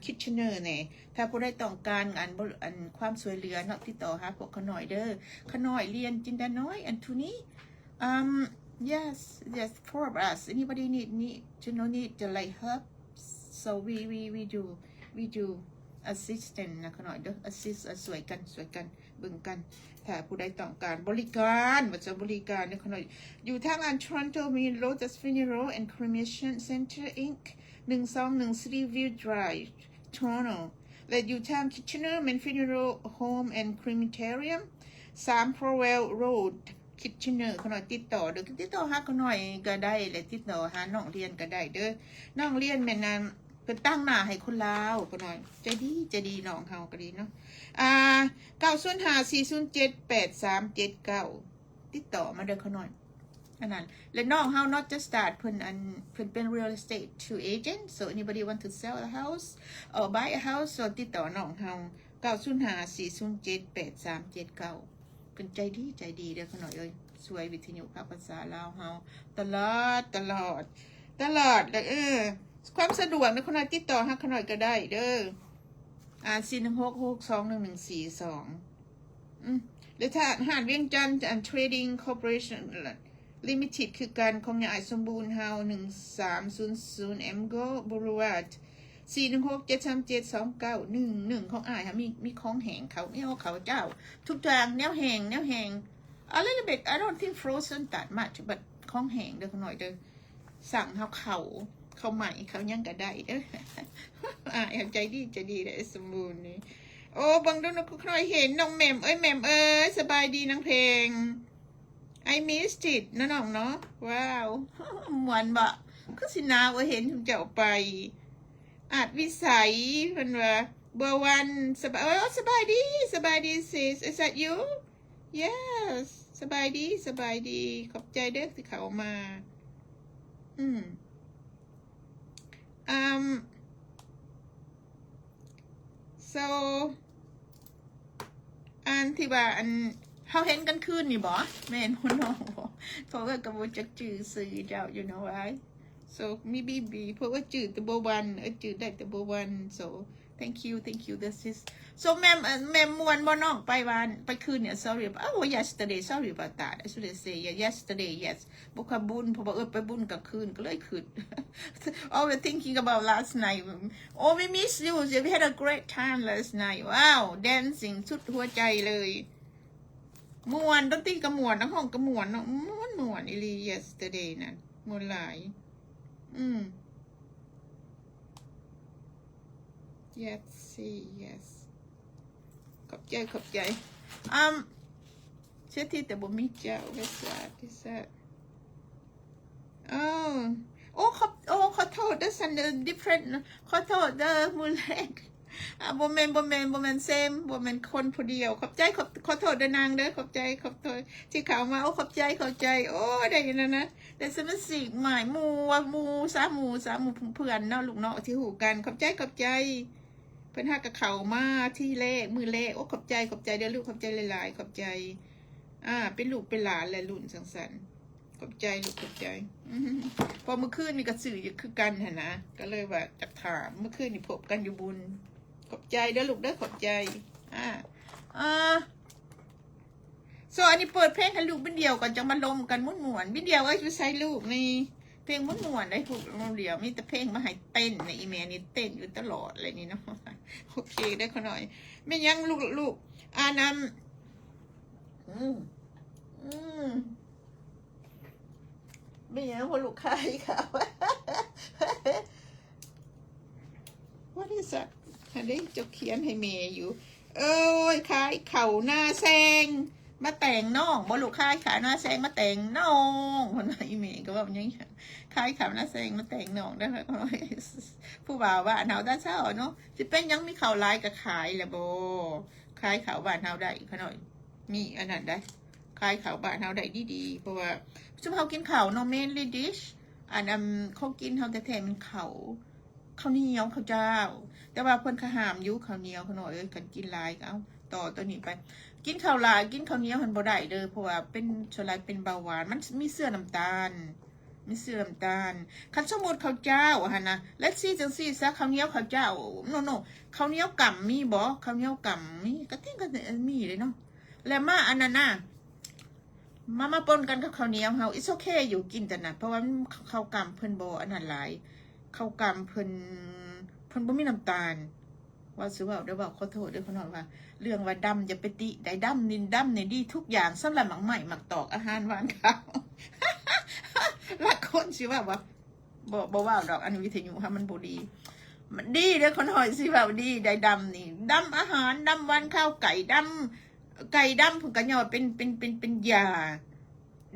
คิทเชเนอร์เนี่ยถ้าผู้ใดต้องการอันความช่วยเหลือเนาะติดต่อหาพวกเขาน้อยเด้อเขาน้อยเรียนจินดาน้อยอันทุนี้yes four of us anybody need to like help so we do assistant นะเขาน้อยเด้อ assist สวยกันเบิ่งกันถ้าผู้ใดต้องการบริการว่าจะบริการเนี่ยเขาน้อยอยู่ทางToronto มี Lotus Funeral and Cremation Center Inc 1213 View Drive Toronto และอยู่ทาง Kitchener Man Funeral Home and Crematorium 3 Powell Road Kitchener เขาน้อยติดต่อหาเขาน้อยก็ได้และติดต่อหาน้องเรียนก็ได้เด้อน้องเรียนแม่นเป็นตั้งหน้าให้คนลาวก็หน่อยใจดีน้องเฮาก็ดีเนาะ905-407-8379ติดต่อมาเด้อเขาหน่อยอันนั้นและน้องเฮา not just start เพิ่นเป็น real estate to agent so anybody want to sell a house or buy a house so ติดต่อน้องเฮา905-407-8379เป็นใจดีเด้อเขาหน่อยเอ้ยสวยวิทยุภาษาลาวเฮาตลอดเลยความสะดวกนะคนน้อยติดต่อหาคนน้อยก็ได้เด้อ416621142หรือถ้าหาดเวียงจันทร์Trading Corporation Limited คือการของยายสมบูรณ์เฮา1300 Emgo Boulevard 416-737-2911ของอ้ายค่ะมีของแห้งเขาไม่เอาเขาเจ้าทุกอย่างแนวแห้งa little bit I don't think frozen that much but ของแห้งเด้อคนน้อยเด้อสั่งเขาใหม่เขายังก็ได้เด้อใจดีเลยสมบูรณ์นี่โอ้บางดูนก็ค่อยเห็นน้องแหม่มสบายดีนางเพลง I missed it นะน้องเนาะว้าวมวนบะก็สินาว่าเห็นทุกเจ้าไปอาจวิสัยเพิ่นว่าเบอร์วันสบายดีsis is that you yes สบายดีขอบใจเด้อที่เขามาso อันที่ว่าเขาเห็นกันคืนนี่บ่แม่นคนน้องบ่เพราะว่ากระโบจักจื้อซื้อเจ้า you know why so maybe เพราะว่าจื้อแต่บ่วันจื้อได้แต่บ่วัน so thank you this is so แม่มวนบ่น้องไปคืนเนี่ย sorry yesterday sorry about that I should say yesterday yes บ่ค่อยบุญเพราะว่าไปบุญกลางคืนก็เลยขึ้น always thinking about last night oh we miss you we had a great time last night wow dancing สุดหัวใจเลยม่วนดนตรีก็ม่วนห้องก็ม่วนเนาะม่วนอีหลี yesterday นั่นม่วนหลายyes ขอบใจเชื่อที่แต่บ่มีเจ้าเวสาขอโทษเด้อสันเดอ different ขอโทษเด้อมือแรก บ่แม่นเซมบ่แม่นคนผู้เดียวขอบใจขอโทษเด้อนางเด้อขอบใจขอบโทษที่เขามาโอ้ขอบใจโอ้ได้ยินนะแต่สมันสิหมายหมู่สามหมู่เพื่อนเนาะลูกเนาะที่หูกันขอบใจเพิ่นหากับเขามาที่แรกมือแรกโอ้ขอบใจเด้อลูกขอบใจหลายๆขอบใจเป็นลูกเป็นหลานแหละรุ่นสังสรรค์ขอบใจลูกขอบใจพอเมื่อคืนนี่ก็สื่อคือกันหั่นนะก็เลยว่าจักถามเมื่อคืนนี่พบกันอยู่บุญขอบใจเด้อลูกเด้อขอบใจส่วนอันนี้เปิดเพลงให้ลูกเป็นเดียวก่อนจะมาลมกันม่วนเป็นเดียวก็อยู่ใช้ลูกนี่เพลงม่วนได้ถูกเดียวมีแต่เพลงมาให้เต้นในอีเมลนี่เต้นอยู่ตลอดอะไรนี่เนาะโอเคได้ขอหน่อยไม่ยังลูกน้ำไม่ยังพอลูกค้าอีกค่ะว่าที่สัตว์อันนี้จะเขียนให้เมย์อยู่เอ้ยขายเข่าหน้าแซงมาแต่งน้องบ่ลูกขายหน้าแซงมาแต่งน้องคนไหนเมย์ก็ว่าอย่างนี้ขายเข่าหน้าแซงมาแต่งน้องได้ไหมผู้บ่าวว่าเนาด้านเช้าเนาะจะเป็นยังมีเข่าลายกับขายแหละโบขายเข่าบ้านเฮาได้ขน่อยมีอันนั้นได้ขายข่าวบ้านเฮาได้ดีเพราะว่าซุมเฮากินข่าวโนเมนลิดิชเขากินเฮาแท้ๆมันข้าวเหนียวข้าวเจ้าแต่ว่าเพิ่นก็ห้ามอยู่ข้าวเหนียวเขาหน่อยกันกินหลายเอาต่อตัวนี้ไปกินข้าวหลายกินข้าวเหนียวมันบ่ได้เด้อเพราะว่าเป็นส่วนหลายเป็นเบาหวานมันมีเสื่อน้ำตาลคันสมมุติข้าวเจ้าหั่นนะและซี่จังซี่ซะข้าวเหนียวข้าวเจ้าโนข้าวเหนียวกั่มมีบ่ข้าวเหนียวกั่มมีก็ทิ้งกันมีเลยเนาะแล้วมาอันนั้นน่ะมาปนกันกับข้าวเหนียวเฮา it's okay อยู่กินแต่นะเพราะว่าข้าวกำเพิ่นบ่อันนั้นหลายข้าวกำเพิ่นบ่มีน้ำตาลว่าสิว่าเดี๋ยวบอกขอโทษด้วยขอโทษว่าเรื่องว่าดำอย่าไปติได้ดำนี่ดีทุกอย่างสำหรับหมักใหม่หมักตอกอาหารหวานข้าวละคนสิว่าบ่ว่าดอกอันวิทยุค่ะมันบ่ดีมันดีเด้อคนหอยสิว่าดีได้ดำนี่ดำอาหารดำหวานข้าวไก่ดำผงกระยอดเป็นยา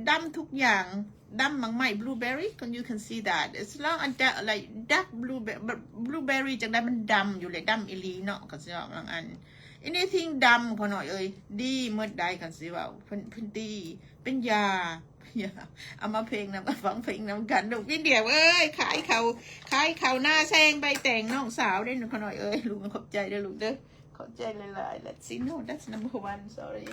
ดำทุกอย่างดำมังไม่ blueberry you can see that แล้วอันจะอะไร dark blueberry จากนั้นมันดำอยู่เลยดำอีลีเนาะก็สิว่าบางอัน anything ดำพอหน่อยดีเมื่อใดกันสิว่าเพิ่นดีเป็นยาเอามาเพลงนำกันฟังเพลงนำกันลูกพี่เดียวขายเขาหน้าแซงใบแต่งน้องสาวได้หนูพอหน่อยลูกขอบใจเด้อลูกเด้อขอบใจหลายๆ let's see no that's number one sorry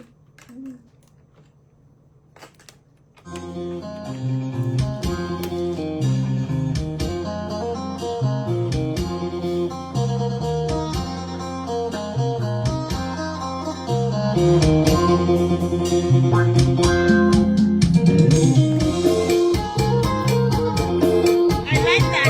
I like that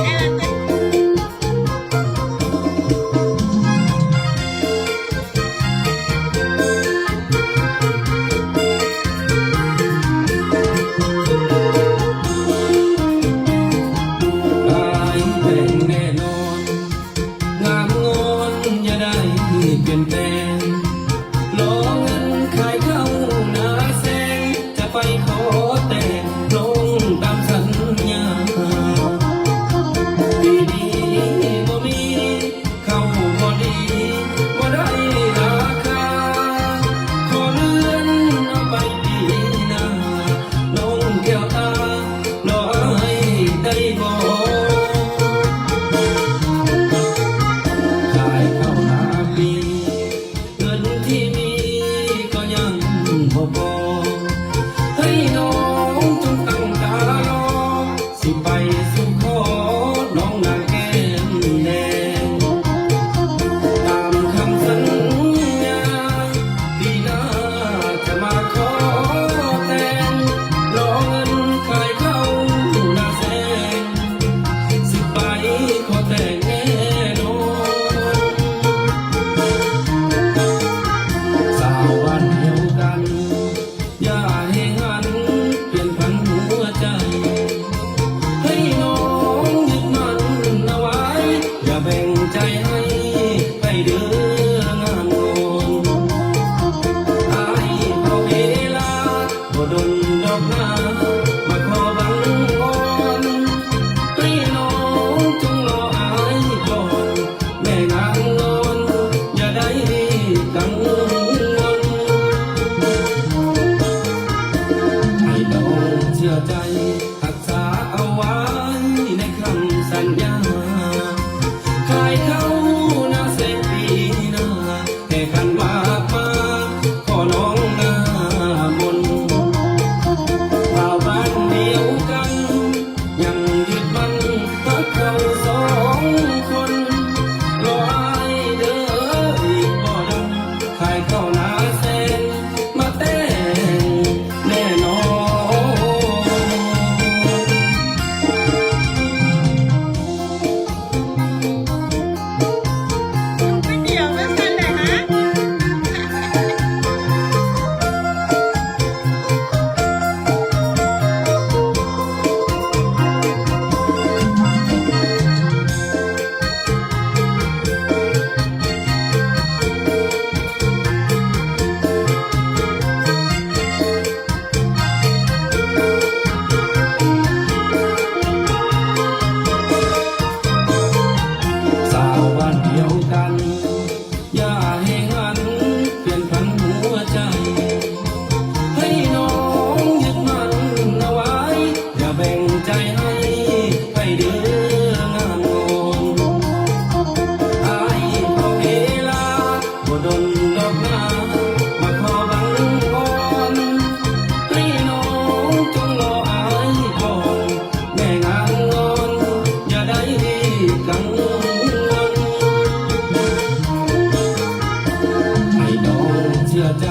ละใจ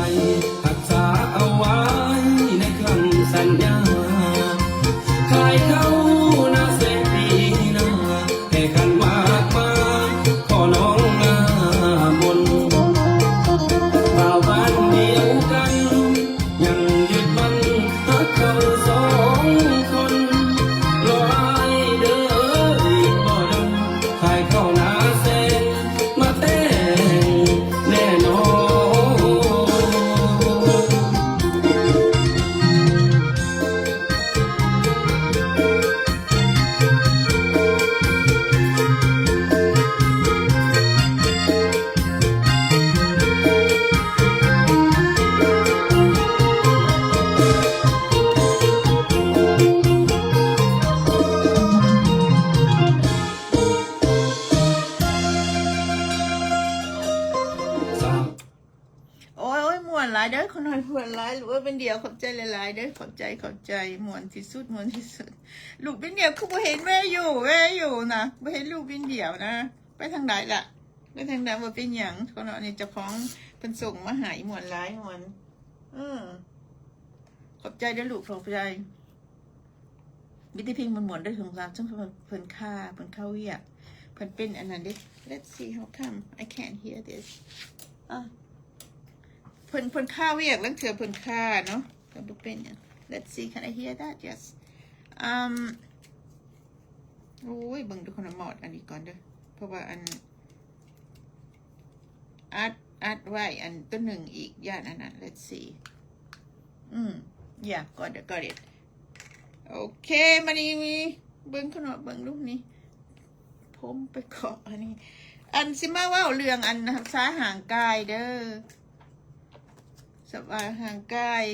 รักษาเอาไว้ในคำสัญญาขายเข้านาเสปีนาให้กันมากมาขอน้องหน้ามนบ่าวบ้านเดียวกันยังยึดมันหักเขาสองคนรออายเด้ออีกบ่ดังขายเข้านาเสนมาแต่งแน่นอน โอ้ยม่วนหลายเด้อคนน้อยม่วนหลายหรือว่าเป็นเดียวขอบใจหลายๆเด้อขอบใจม่วนที่สุดม่วนที่สุดลูกเป็นเดียวคือบ่เห็นแม่อยู่นะบ่เห็นลูกเป็นเดียวนะไปทางไหนล่ะไปทางไหนบ่เป็นหยังคนน้อยนี่เจ้าของเพิ่นส่งมาให้ม่วนหลายม่วนขอบใจเด้อลูกขอบใจวิธีพิงม่วนๆได้ถึงเราจังเพิ่นค่าเวียกเพิ่นเป็นอันนั้นเด้ Let's see how come I can't hear this เพิ่นค่าเวียกแล้วเถื่อเพิ่นค่าเนาะก็บ่เป็นหยัง Let's see can I hear that yes โอ้ยเบิ่งดูคนหมอดอันนี้ก่อนเด้อเพราะว่าอันอัดไว้อันตัวหนึ่งอีกย่านอันนั้น Let's see yeah got it โอเคมานี่มีเบิ่งขนมเบิ่งลูกนี้ผมไปเกาะอันนี้อันสิมาว่าเรื่องอันสาห่างกายเด้อสบายห่างกาย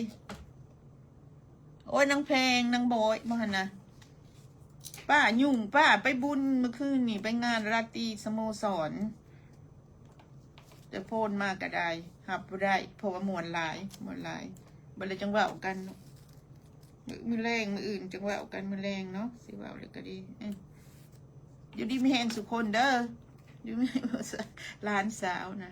โอ้ยนางแพงนางโบยมาหันนะป้ายุ่งป้าไปบุญเมื่อคืนนี่ไปงานราตรีสโมสรจะโพนมากก็ได้หับบ่ได้เพราะว่ามวนหลายบ่เลยจังว่ากันมือแรงมืออื่นจังว่ากันมือแรงเนาะสิว่าเลยก็ดีอยู่ดีไม่แห้งสุคนเด้ออยู่ไม่หลานสาวนะ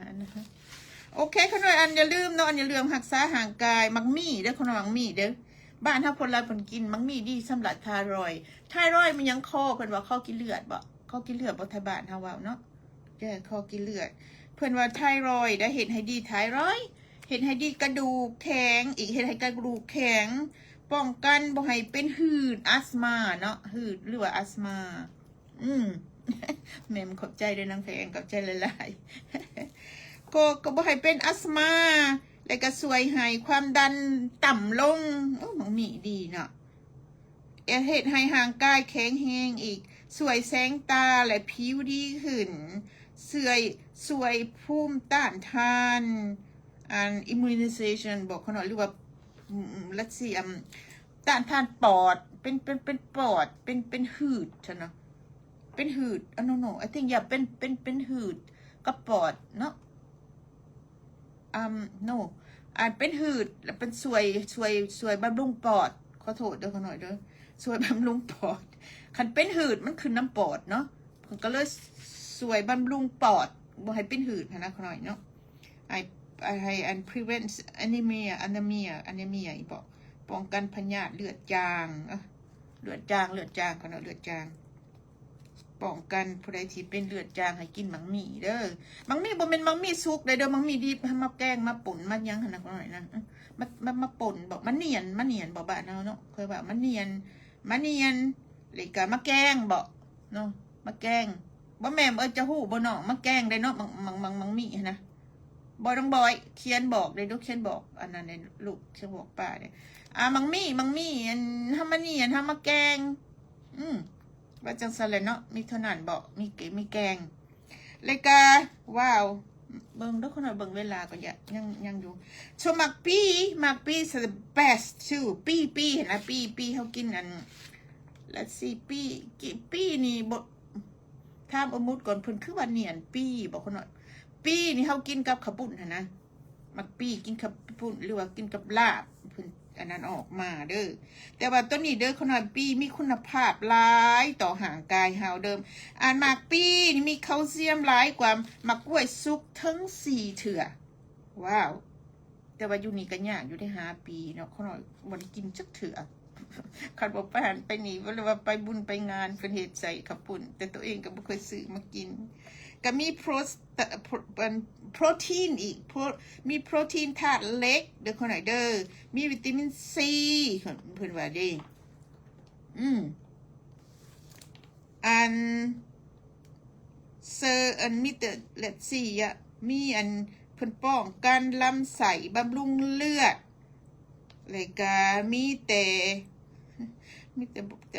โอเคขนมอันอย่าลืมเนาะอันอย่าลืมรักษาห่างกายมักมี่เด้อขนมมักมี่เด้อบ้านถ้าคนเราคนกินมักมี่ดีสำหรับไทรอยด์มันยังข้อเพิ่นว่าข้อกินเลือดบ่ข้อกินเลือดบ่ไทยบ้านเฮาเว้าเนาะแก้ข้อกินเลือดเพิ่นว่าไทรอยด์ได้เห็นให้ดีไทรอยด์เห็นให้ดีกระดูกแข็งอีกเห็นให้กระดูกแข็งป้องกันบ่ให้เป็นหืดอัสมาเนาะหืดหรือว่าอัสมาแม่ขอบใจด้วยนางแพงขอบใจหลายๆก็บ่ให้เป็นอัสมาแล้วก็สวยให้ความดันต่ำลงมันมีดีเนาะเหตุให้ห่างกายแข็งแรงอีกสวยแสงตาและผิวดีขึ้นสวยภูมิต้านทานimmunization บอกเขาหน่อยหรือว่าlet's see ต้านทานปอดเป็นปอดเป็นหืดใช่เนาะเป็นหืดno I think อย่าเป็นหืดกับปอดเนาะno เป็นหืดแล้วเป็นสวยบำรุงปอดขอโทษเด้อเขาหน่อยเด้อสวยบำรุงปอดคันเป็นหืดมันคือน้ำปอดเนาะผมก็เลยสวยบำรุงปอดบ่ให้เป็นหืดนะเขาหน่อยเนาะให้prevent anemia อีบอกป้องกันพยาธิเลือดจางเขาเนาะเลือดจางป้องกันผู้ใดที่เป็นเลือดจางให้กินมังมี่เด้อมังมี่บ่เป็นมังมี่สุกเด้อมังมี่ดิบมาแกงมาป่นมายังหั่นน่ะหน่อยนะมาป่นบอกมันเนียนบอกบ้านเฮาเนาะเคยว่ามันเนียนเลยก็มาแกงบอกเนาะมาแกงบ่แม่จะฮู้บ่เนาะมาแกงได้เนาะมังมี่นะบ่ต้องบ่อยเขียนบอกได้ลูกเขียนบอกอันนั้นในลูกเขียนบอกป้าเนี่ยมังมี่อันทำมันเนียนทำมาแกงว่าจังซั่นแหละเนาะมีเท่านั้นบอกมีแกงเลยกาว้าวเบิ่งเด้อคนน่ะเบิ่งเวลาก็ยังอยู่so มักปี้ is the best too ปี้เห็นละปี้เฮากินอัน let's see ปี้นี่บ่ถามอมุดก่อนเพิ่นคือว่าเนียนปี้บอกคนน่ะปี้นี่เฮากินกับข้าวปุ้นนะมักปี้กินกับปุ้นหรือว่ากินกับลาบเพิ่นอันนั้นออกมาเด้อแต่ว่าตัวนี้เด้อขนาดปี้มีคุณภาพหลายต่อห่างกายเฮาเดิมหมากปี้นี่มีแคลเซียมหลายกว่าหมากกล้วยสุกทั้ง4เถื่อว้าว แต่ว่าอยู่นี่ก็ยากอยู่ได้5 ปีเนาะเขาหน่อยบ่ได้กินจักเถื่อคันบอกไปหันไปนี่ว่าเลยว่าไปบุญไปงานเพิ่นเฮ็ดใส่ข้าวปุ้นแต่ตัวเองก็บ่เคยซื้อมากินก็มีโปรตีนอีกมีโปรตีนธาตุเหล็กเด้อคนหน่อยเด้อมีวิตามินซีเพิ่นว่าเด้อันอันมีแต่เลตซี่อ่ะมีอันเพิ่นป้องกันลำไส้บำรุงเลือดแล้วก็มีแต่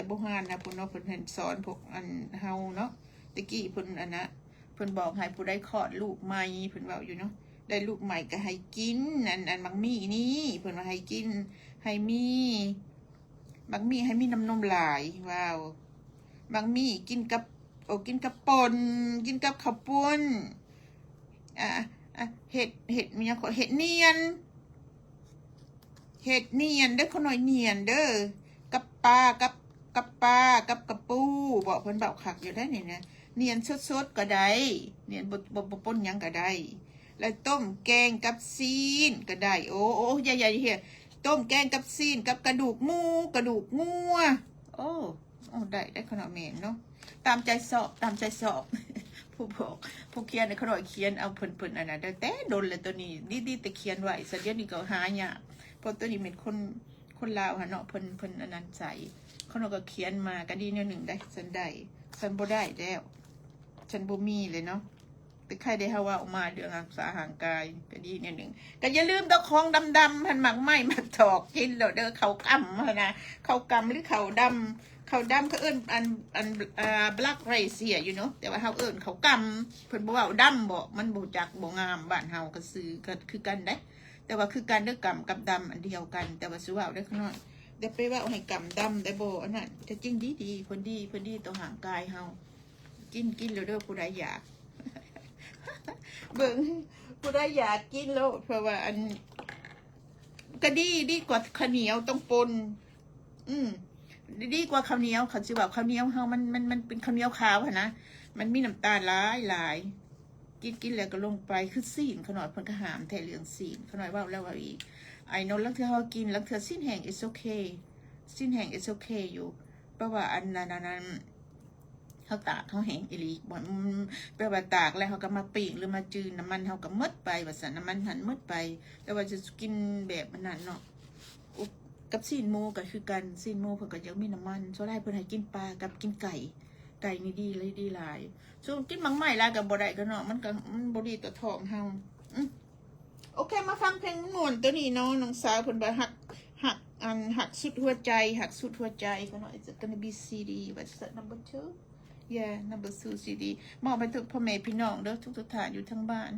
บ่ฮานนะพุ่นเนาะเพิ่นเห็นสอนพวกอันเฮาเนาะตะกี้เพิ่นอันนะเพิ่นบอกให้ผู้ใดคลอดลูกใหม่เพิ่นเว้าอยู่เนาะได้ลูกใหม่ก็ให้กินอันมักมี่นี่เพิ่นว่าให้กินให้มีมักมี่ให้มีน้ำนมหลายว้าวมักมี่กินกับป่นกินกับข้าวปุ้นเห็ดมีอย่างเห็ดเนียนเด้อคนหน่อยเนียนเด้อกับปลากับกระปูบอกเพิ่นบอกคักอยู่ได้นี่นะเนียนสดๆก็ได้เนียนบ่ป่นหยังก็ได้แล้วต้มแกงกับซีนก็ได้โอ้ใหญ่ๆเฮียต้มแกงกับซีนกับกระดูกหมูกระดูกงัวโอ้ได้ขนาดแม่นเนาะตามใจสอบผู้บอกผู้เขียนในขนอยเขียนเอาเพิ่นอันนั้นแต่โดนเลยตัวนี้ดีแต่เขียนไว้ซะเดี๋ยวนี้ก็หายากเพราะตัวนี้เป็นคนลาวหะเนาะเพิ่นอันนั้นใส่ขนอยก็เขียนมาก็ดีแนวหนึ่งได้ฉันบ่ได้แล้วฉันบ่มีเลยเนาะแต่ใครได้เฮาว่าออกมาเรื่องรักษาห่างกายก็ดีแนวหนึ่งก็อย่าลืมตะของดำๆพันหมักไหม้มาถอกกินแล้วเด้อเขากำนะเขากำหรือเขาดำเขาเอิ้นอันblack rice เสียอยู่เนาะแต่ว่าเฮาเอิ้นเขากำเพิ่นบ่ว่าดำบ่มันบ่จักบ่งามบ้านเฮาก็ซื้อก็คือกันได้แต่ว่าคือกันเด้อกำกับดำอันเดียวกันแต่ว่าสิว่าได้ข้างนอกเดี๋ยวไปว่าให้กำดำได้บ่อันนั้นแต่จริงดีเพิ่นดีต่อห่างกายเฮากินแล้วเด้อผู้ใดอยาก เบิ่งผู้ใดอยากกินแล้วเพราะว่าอันก็ดีกว่าข้าวเหนียวต้องปนดีกว่าข้าวเหนียวเขาสิว่าข้าวเหนียวเฮามันเป็นข้าวเหนียวขาวหั่นนะมันมีน้ำตาลหลายกินแล้วก็ลงไปคือซีนขน่อยเพิ่นก็หามแท้เรื่องซีนขน่อยว่าแล้วว่าอีกไอ้นนท์ลังเทื่อเฮากินลังเทื่อซีนแห้ง is okay ซีนแห้ง is okay อยู่เพราะว่าอันนั้นเขาตากเขาแห้งอีหลีบ่แปลว่าตากแล้วเขาก็มาปิ้งหรือมาจืดน้ำมันเขาก็หมดไปว่าซั่นน้ำมันหันหมดไปแต่ว่าจะกินแบบนั้นเนาะกับซีนหมูก็คือกันซีนหมูเพิ่นก็ยังมีน้ำมันโซได้เพิ่นให้กินปลากับกินไก่นี่ดีเลยดีหลายส่วนกินมังไหม้หลายก็บ่ได้ก็เนาะมันบ่ดีต่อท้องเฮาโอเคมาฟังเพลงม่วนตัวนี้เนาะน้องสาวเพิ่นบ่หักสุดหัวใจก็เนาะ it's gonna be CD what's that number 2 yeah number 2 CD มอบไปทุกพ่อแม่พี่น้องเด้อทุกท่านอยู่ทั้งบ้าน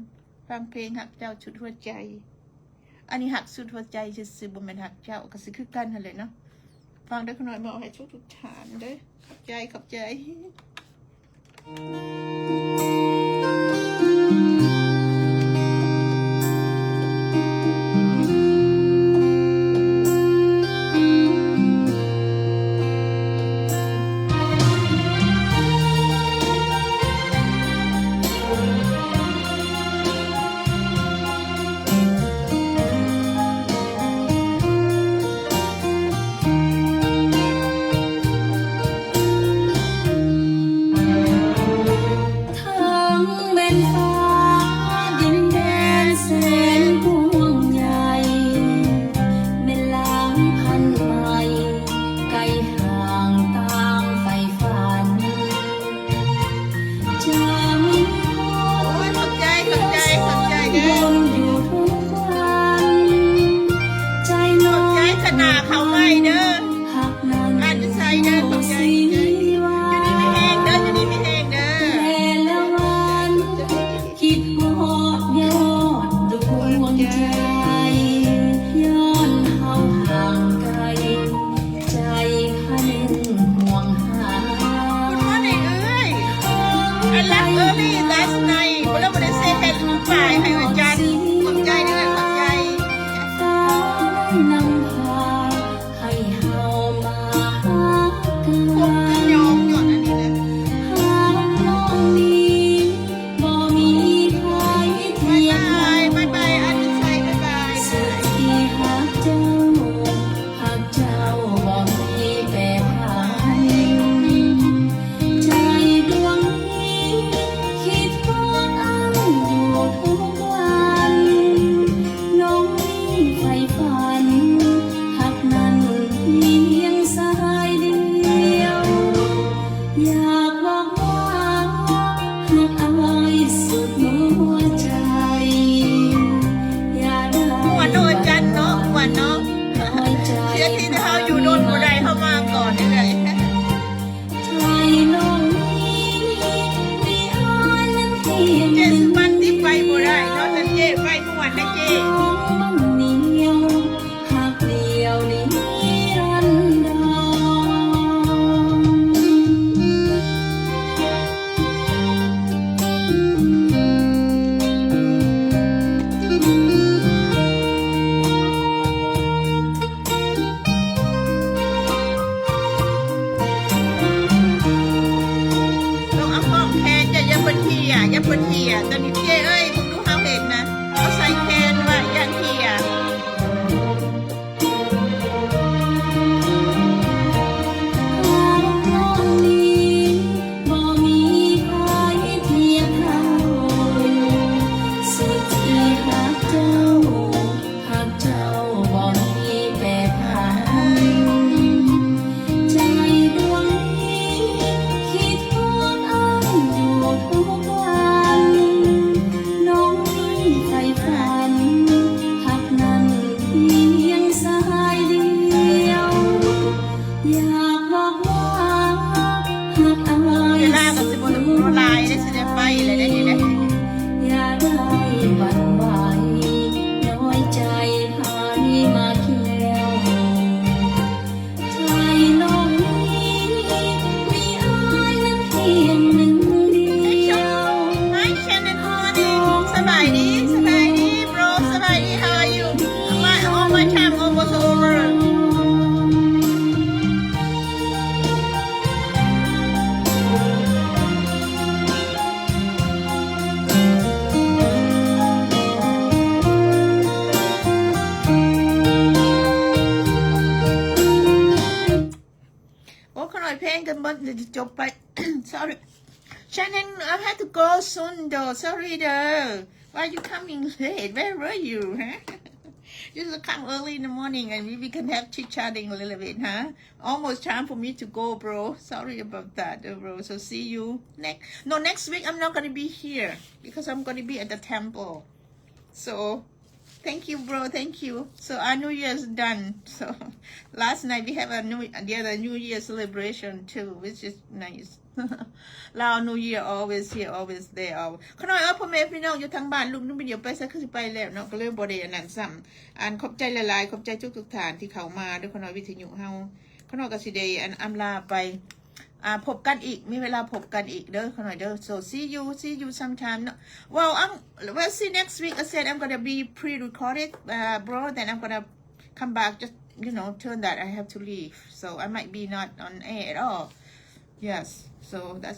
ฟังเพลงหักเจ้าสุดหัวใจอันนี้หักสุดหัวใจซื่อๆบ่แม่นหักเจ้าก็สิคือกันนั่นแหละเนาะฟังได้ขน่อยมอบให้ทุกท่านเด้อขอบใจleft early last night. But I would say hello, bye. Hi, John. จ๊ไฟม่วนนะเจ๊ มันเหนียวหักเดียวนิรันดต้องเอาห้องแคนจะยับเป็นทีอ่ะยับเป็นทีอ่ะตอนนี้เจ๊เอ้ยผมดูเขาเห็นนะเขาใส่แคนว่ายันทีอ่ะ บ่มีใครเทียบเท่าสุดที่หักเจ้าบ่มีแปรผันใจดวงนี้คิดทอดอ้ายอยู่ทุกวันน้องนี้ใฝ่ฝันหักนั้นเพียงสายเดียว อยากบอกว่าหักอะไร เวลากับสิบวันโรลายได้สิได้ไฟเลยได้ดีนะ อย่าได้หวั่นไหวน้อยใจพายมาเคี่ยวใจน้องนี้มีอายนั้นเพียงหนึ่งเดียว Hi Shannon morning สบายดีสบายดี bro สบายดี how are you all my time almost overโอ้ขน่อยเพลงกันหมดเดี๋ยวจะจบไป sorry Shannon I have to go soon though sorry though why you coming late where were you huh just come early in the morning and we can have chit chatting a little bit huh almost time for me to go bro sorry about that bro so see you next week I'm not gonna be here because I'm gonna be at the temple so thank you bro thank you so our new year is done so last night we have the other new year celebration too which is nice เรา new year always here always there เอาขน้อยพ่อแม่พี่น้องอยู่ทางบ้านลูกนุ่มเดียวไปซะคือสิไปแล้วเนาะก็เลยบ่ได้อันนั้นซ้ำอ่านขอบใจหลายๆขอบใจทุกๆฐานที่เขามาด้วยขน้อยวิทยุเฮาขน้อยก็สิได้อันอำลาไปพบกันอีกมีเวลาพบกันอีกเด้อขน้อยเด้อ so see you sometime no? well see next week I said I'm gonna be pre-recorded bro then I'm gonna come back just turn that I have to leave so I might be not on air at all yes so that's